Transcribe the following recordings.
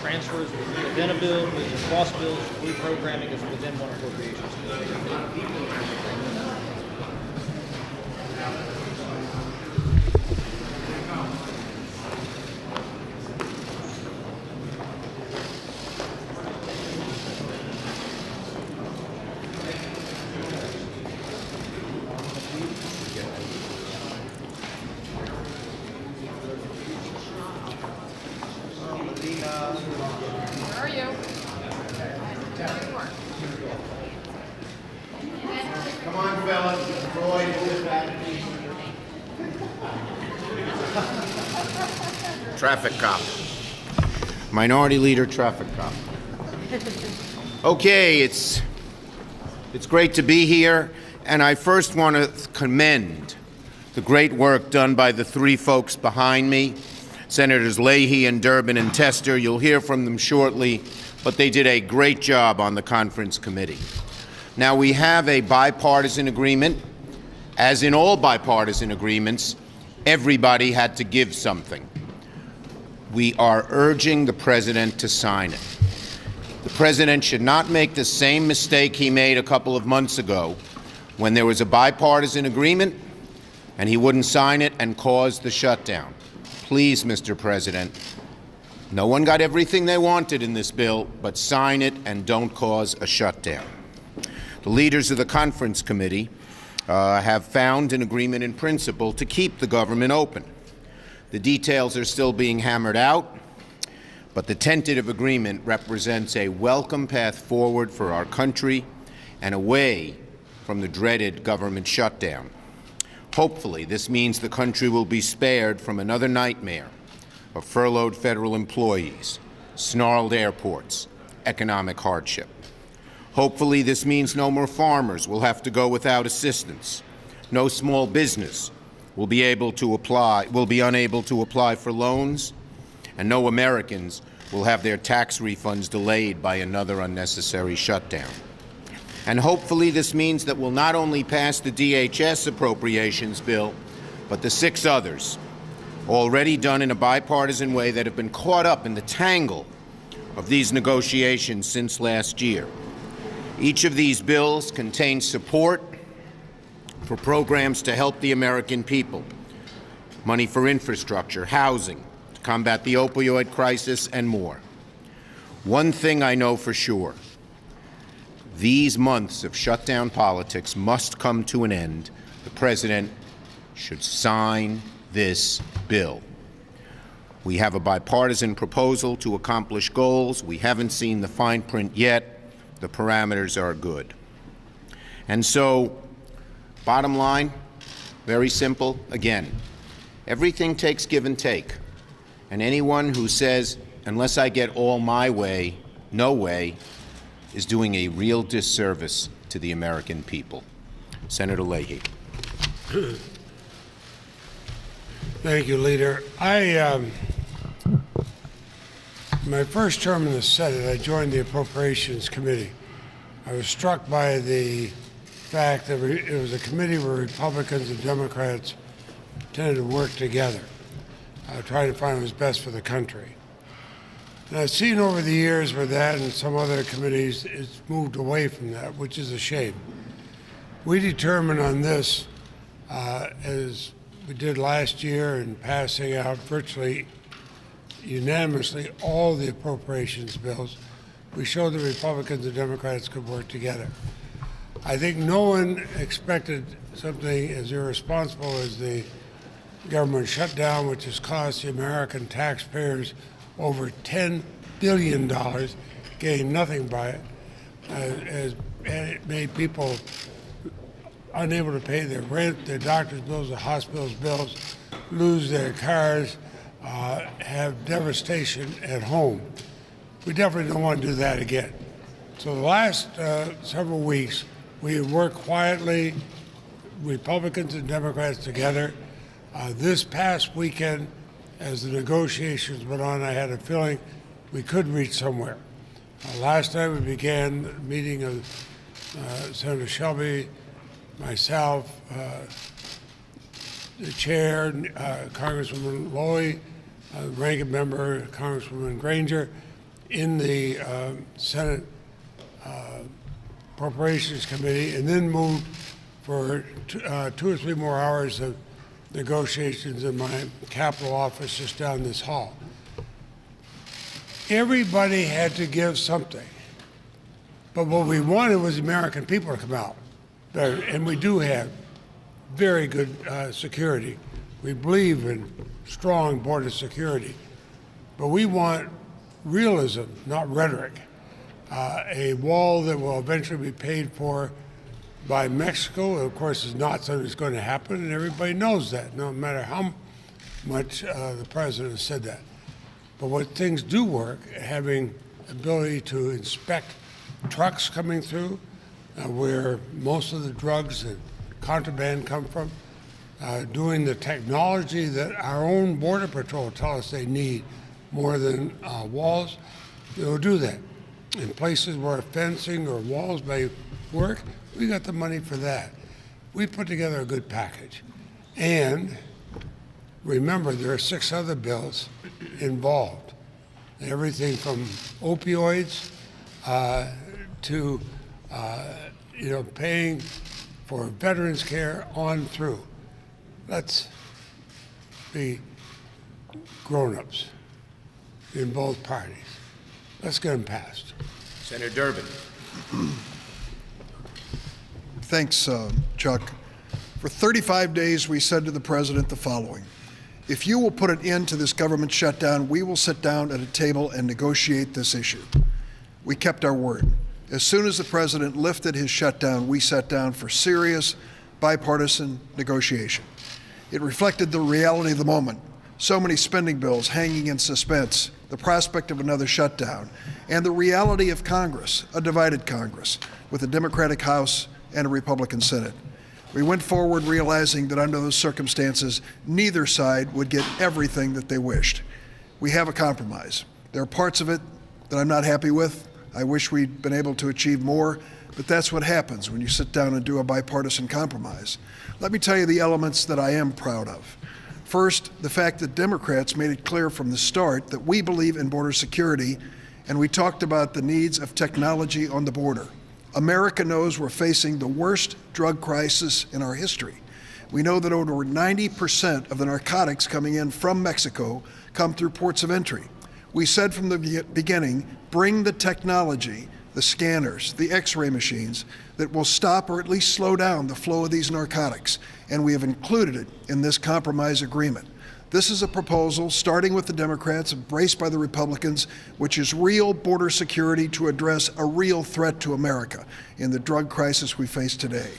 transfers within a bill, moving across bills, reprogramming is within one appropriations bill. Where are you? Come on, fellas. Troy, move back. Traffic cop. Minority Leader traffic cop. Okay, it's great to be here, and I first want to commend the great work done by the three folks behind me, Senators Leahy and Durbin and Tester. You'll hear from them shortly, but they did a great job on the conference committee. Now, we have a bipartisan agreement. As in all bipartisan agreements, everybody had to give something. We are urging the president to sign it. The president should not make the same mistake he made a couple of months ago when there was a bipartisan agreement and he wouldn't sign it and caused the shutdown. Please, Mr. President, no one got everything they wanted in this bill, but sign it and don't cause a shutdown. The leaders of the conference committee have found an agreement in principle to keep the government open. The details are still being hammered out, but the tentative agreement represents a welcome path forward for our country and away from the dreaded government shutdown. Hopefully, this means the country will be spared from another nightmare of furloughed federal employees, snarled airports, economic hardship. Hopefully, this means no more farmers will have to go without assistance. No small business will be unable to apply for loans, and no Americans will have their tax refunds delayed by another unnecessary shutdown. And hopefully this means that we'll not only pass the DHS appropriations bill, but the 6 others, already done in a bipartisan way, that have been caught up in the tangle of these negotiations since last year. Each of these bills contains support for programs to help the American people, money for infrastructure, housing, to combat the opioid crisis, and more. One thing I know for sure: these months of shutdown politics must come to an end. The president should sign this bill. We have a bipartisan proposal to accomplish goals. We haven't seen the fine print yet. The parameters are good. And so, bottom line, very simple. Again, everything takes give and take. And anyone who says, unless I get all my way, no way, is doing a real disservice to the American people. Senator Leahy. Thank you, Leader. My first term in the Senate, I joined the Appropriations Committee. I was struck by the fact that it was a committee where Republicans and Democrats tended to work together, trying to find what was best for the country. And I've seen over the years where that and some other committees, it's moved away from that, which is a shame. We determined on this, as we did last year in passing out virtually unanimously all the appropriations bills, we showed that Republicans and Democrats could work together. I think no one expected something as irresponsible as the government shutdown, which has cost the American taxpayers over $10 billion, getting nothing by it, and it made people unable to pay their rent, their doctor's bills, their hospital's bills, lose their cars, have devastation at home. We definitely don't want to do that again. So the last several weeks, we have worked quietly, Republicans and Democrats together. This past weekend, as the negotiations went on, I had a feeling we could reach somewhere. Last night we began the meeting of Senator Shelby, myself, the chair, Congresswoman Lowy, ranking member, Congresswoman Granger, in the Senate Appropriations Committee, and then moved for 2 or 3 more hours of negotiations in my Capitol office just down this hall. Everybody had to give something. But what we wanted was the American people to come out. And we do have very good security. We believe in strong border security. But we want realism, not rhetoric. A wall that will eventually be paid for by Mexico, of course, is not something that's going to happen, and everybody knows that, no matter how much the president has said that. But what things do work, having ability to inspect trucks coming through, where most of the drugs and contraband come from, doing the technology that our own Border Patrol tell us they need more than walls, they'll do that. In places where fencing or walls may work, we got the money for that. We put together a good package. And remember, there are 6 other bills involved. Everything from opioids to paying for veterans care on through. Let's be grown-ups in both parties. Let's get them passed. Senator Durbin. Thanks, Chuck. For 35 days, we said to the president the following: if you will put an end to this government shutdown, we will sit down at a table and negotiate this issue. We kept our word. As soon as the president lifted his shutdown, we sat down for serious, bipartisan negotiation. It reflected the reality of the moment. So many spending bills hanging in suspense, the prospect of another shutdown, and the reality of Congress, a divided Congress, with a Democratic House and a Republican Senate. We went forward realizing that under those circumstances, neither side would get everything that they wished. We have a compromise. There are parts of it that I'm not happy with. I wish we'd been able to achieve more, but that's what happens when you sit down and do a bipartisan compromise. Let me tell you the elements that I am proud of. First, the fact that Democrats made it clear from the start that we believe in border security, and we talked about the needs of technology on the border. America knows we're facing the worst drug crisis in our history. We know that over 90% of the narcotics coming in from Mexico come through ports of entry. We said from the beginning, bring the technology, the scanners, the x-ray machines that will stop or at least slow down the flow of these narcotics, and we have included it in this compromise agreement. This is a proposal, starting with the Democrats, embraced by the Republicans, which is real border security to address a real threat to America in the drug crisis we face today.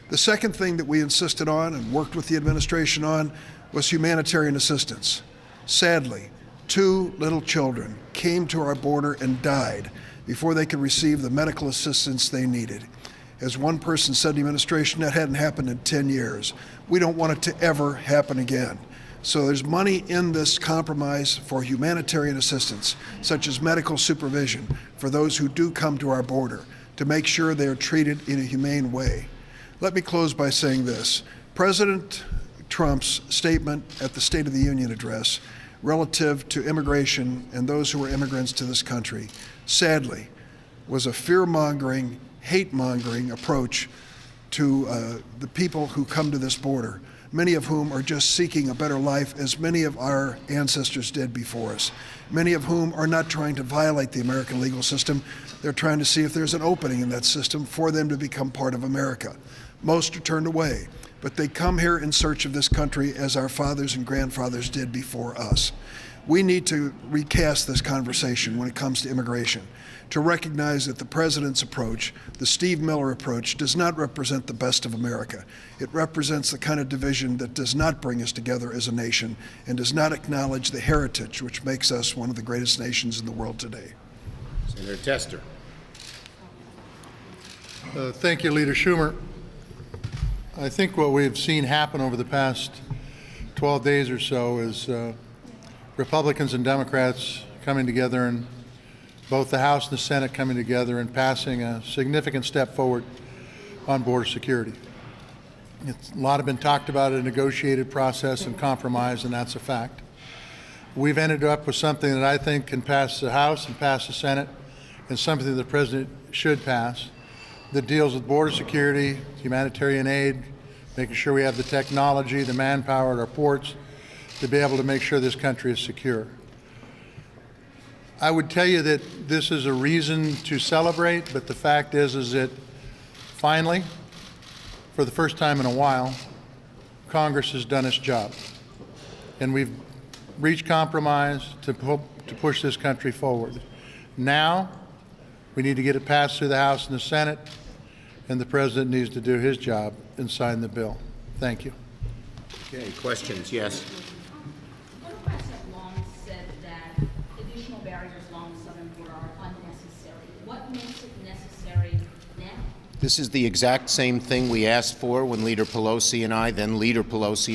The second thing that we insisted on and worked with the administration on was humanitarian assistance. Sadly, 2 little children came to our border and died before they could receive the medical assistance they needed. As one person said to the administration, that hadn't happened in 10 years. We don't want it to ever happen again. So there's money in this compromise for humanitarian assistance, such as medical supervision for those who do come to our border, to make sure they are treated in a humane way. Let me close by saying this. President Trump's statement at the State of the Union address relative to immigration and those who are immigrants to this country, sadly, was a fear-mongering, hate-mongering approach to the people who come to this border, many of whom are just seeking a better life, as many of our ancestors did before us, many of whom are not trying to violate the American legal system. They're trying to see if there's an opening in that system for them to become part of America. Most are turned away, but they come here in search of this country as our fathers and grandfathers did before us. We need to recast this conversation when it comes to immigration, to recognize that the president's approach, the Steve Miller approach, does not represent the best of America. It represents the kind of division that does not bring us together as a nation and does not acknowledge the heritage which makes us one of the greatest nations in the world today. Senator Tester. Thank you, Leader Schumer. I think what we've seen happen over the past 12 days or so is Republicans and Democrats coming together, and both the House and the Senate coming together and passing a significant step forward on border security. A lot have been talked about, a negotiated process and compromise, and that's a fact. we've ended up with something that I think can pass the House and pass the Senate, and something that the President should pass, that deals with border security, humanitarian aid, making sure we have the technology, the manpower at our ports to be able to make sure this country is secure. I would tell you that this is a reason to celebrate, but the fact is that finally, for the first time in a while, Congress has done its job. And we've reached compromise to push this country forward. Now, we need to get it passed through the House and the Senate, and the President needs to do his job and sign the bill. Thank you. Okay, questions? Yes. One president long said that additional barriers along the southern border are unnecessary. What makes it necessary now? This is the exact same thing we asked for when Leader Pelosi and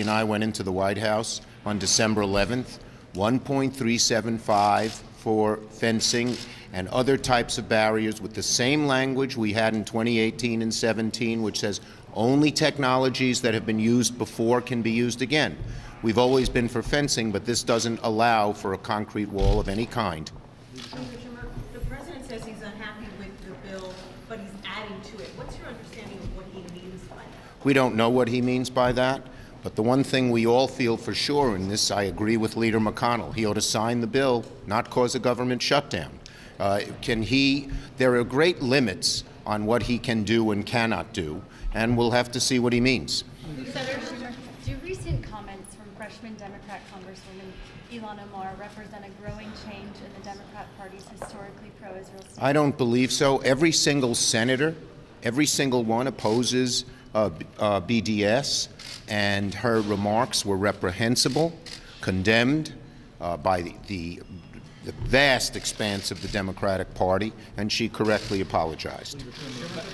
I went into the White House on December 11th, 1.375 for fencing and other types of barriers with the same language we had in 2018 and 17, which says only technologies that have been used before can be used again. We've always been for fencing, but this doesn't allow for a concrete wall of any kind. Leader Schumer, the president says he's unhappy with the bill, but he's adding to it. What's your understanding of what he means by that? We don't know what he means by that, but the one thing we all feel for sure in this, I agree with Leader McConnell, he ought to sign the bill, not cause a government shutdown. There are great limits on what he can do and cannot do, and we'll have to see what he means. Senator Schumer, do recent comments from freshman Democrat Congresswoman Ilhan Omar represent a growing change in the Democrat Party's historically pro-Israel stance? I don't believe so. Every single senator, every single one opposes BDS, and her remarks were reprehensible, condemned by the vast expanse of the Democratic Party, and she correctly apologized.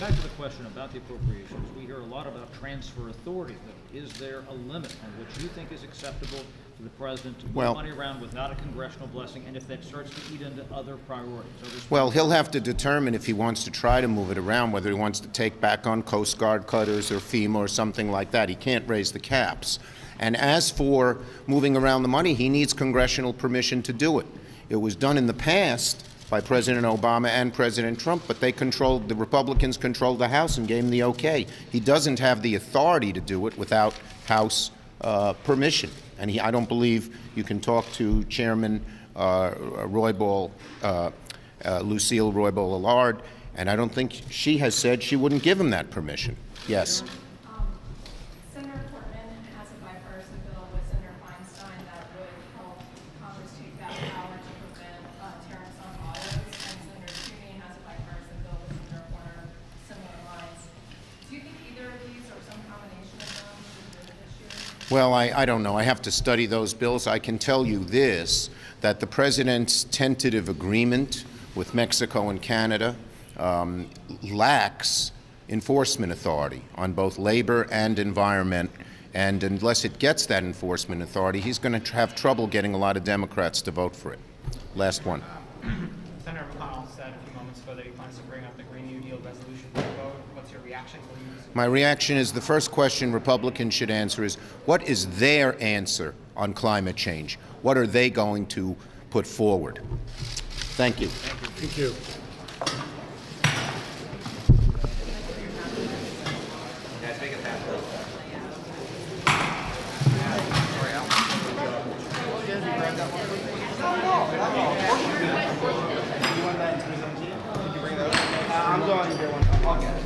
Back to the question about the appropriations. We hear a lot about transfer authority, though. Is there a limit on what you think is acceptable for the president to move money around without a congressional blessing, and if that starts to eat into other priorities? Well, he'll have to determine if he wants to try to move it around, whether he wants to take back on Coast Guard cutters or FEMA or something like that. He can't raise the caps. And as for moving around the money, he needs congressional permission to do it. It was done in the past by President Obama and President Trump, but the Republicans controlled the House and gave him the okay. He doesn't have the authority to do it without House permission. And I don't believe you can talk to Chairman Lucille Roybal-Allard, and I don't think she has said she wouldn't give him that permission. Yes. Senator Portman has a bipartisan bill with Senator Feinstein that would help Congress take back power to prevent tariffs on autos, and Senator Toomey has a bipartisan bill with Senator Warner, similar lines. Do you think either of these or some combination of them should do it this year? Well, I don't know. I have to study those bills. I can tell you this, that the president's tentative agreement with Mexico and Canada lacks enforcement authority on both labor and environment, and unless it gets that enforcement authority, he's going to have trouble getting a lot of Democrats to vote for it. Last one. Senator McConnell said a few moments ago that he plans to bring up the Green New Deal resolution for a vote. What's your reaction? My reaction is the first question Republicans should answer is, what is their answer on climate change? What are they going to put forward? Thank you. Thank you. I'm going to get one. I'll get it.